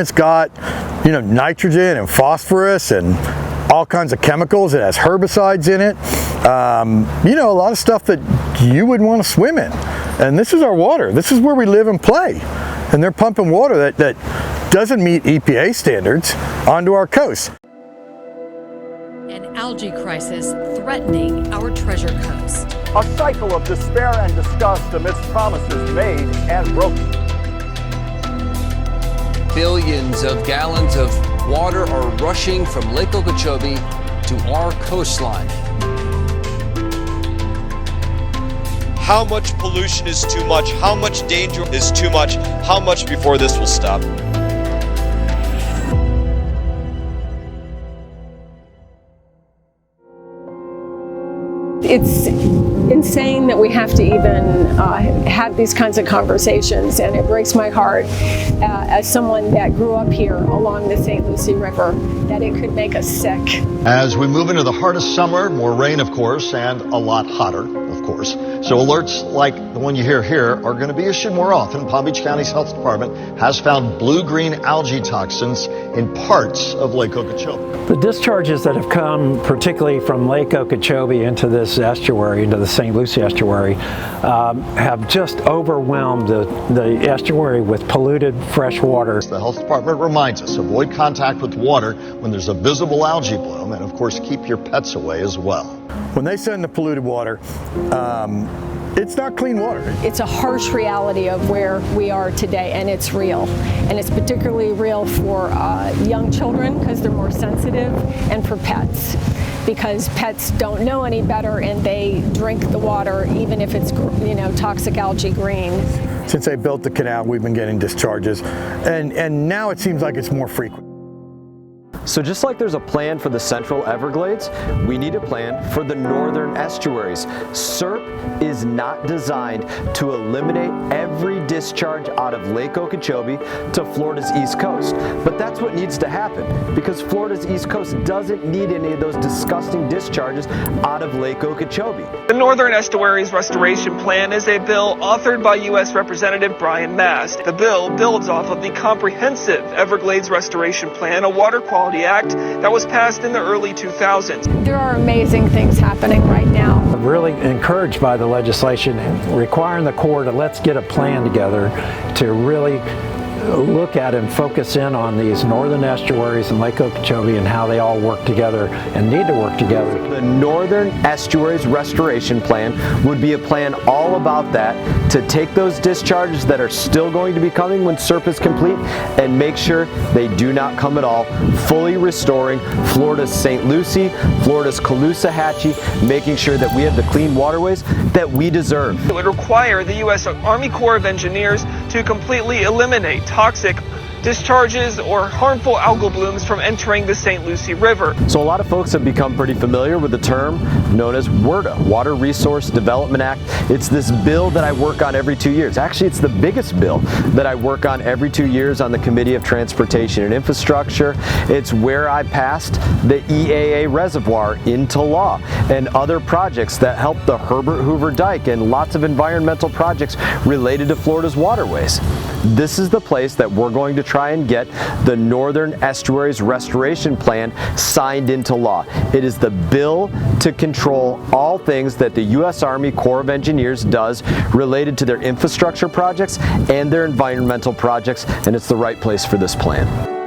It's got, nitrogen and phosphorus and all kinds of chemicals. It has herbicides in it. A lot of stuff that you would want to swim in. And this is our water. This is where we live and play. And they're pumping water that doesn't meet EPA standards onto our coast. An algae crisis threatening our treasure coast. A cycle of despair and disgust amidst promises made and broken. Billions of gallons of water are rushing from Lake Okeechobee to our coastline. How much pollution is too much? How much danger is too much? How much before this will stop? It's insane that we have to even have these kinds of conversations, and it breaks my heart as someone that grew up here along the St. Lucie River that it could make us sick. As we move into the heart of summer, more rain, of course, and a lot hotter, of course. So alerts like the one you hear here are going to be issued more often. Palm Beach County's health department has found blue-green algae toxins in parts of Lake Okeechobee. The discharges that have come, particularly from Lake Okeechobee into this estuary, into the St. Lucie estuary, have just overwhelmed the estuary with polluted fresh water. The health department reminds us, avoid contact with water when there's a visible algae bloom, and of course keep your pets away as well. When they send the polluted water, it's not clean water. It's a harsh reality of where we are today, and it's real. And it's particularly real for young children because they're more sensitive, and for pets because pets don't know any better and they drink the water even if it's toxic algae green. Since they built the canal, we've been getting discharges, and now it seems like it's more frequent. So just like there's a plan for the Central Everglades, we need a plan for the Northern Estuaries. SERP is not designed to eliminate every discharge out of Lake Okeechobee to Florida's East Coast. But that's what needs to happen, because Florida's East Coast doesn't need any of those disgusting discharges out of Lake Okeechobee. The Northern Estuaries Restoration Plan is a bill authored by U.S. Representative Brian Mast. The bill builds off of the comprehensive Everglades Restoration Plan, a water quality act that was passed in the early 2000s. There are amazing things happening right now. I'm really encouraged by the legislation requiring the Corps to let's get a plan together to really look at and focus in on these northern estuaries and Lake Okeechobee and how they all work together and need to work together. The Northern Estuaries Restoration Plan would be a plan all about that, to take those discharges that are still going to be coming when SERP is complete and make sure they do not come at all, fully restoring Florida's St. Lucie, Florida's Caloosahatchee, making sure that we have the clean waterways that we deserve. It would require the U.S. Army Corps of Engineers to completely eliminate toxic discharges or harmful algal blooms from entering the St. Lucie River. So a lot of folks have become pretty familiar with the term known as WRDA, Water Resource Development Act. It's this bill that I work on every 2 years. Actually, it's the biggest bill that I work on every 2 years on the Committee of Transportation and Infrastructure. It's where I passed the EAA reservoir into law and other projects that help the Herbert Hoover Dike and lots of environmental projects related to Florida's waterways. This is the place that we're going to try and get the Northern Estuaries Restoration Plan signed into law. It is the bill to control all things that the U.S. Army Corps of Engineers does related to their infrastructure projects and their environmental projects, and it's the right place for this plan.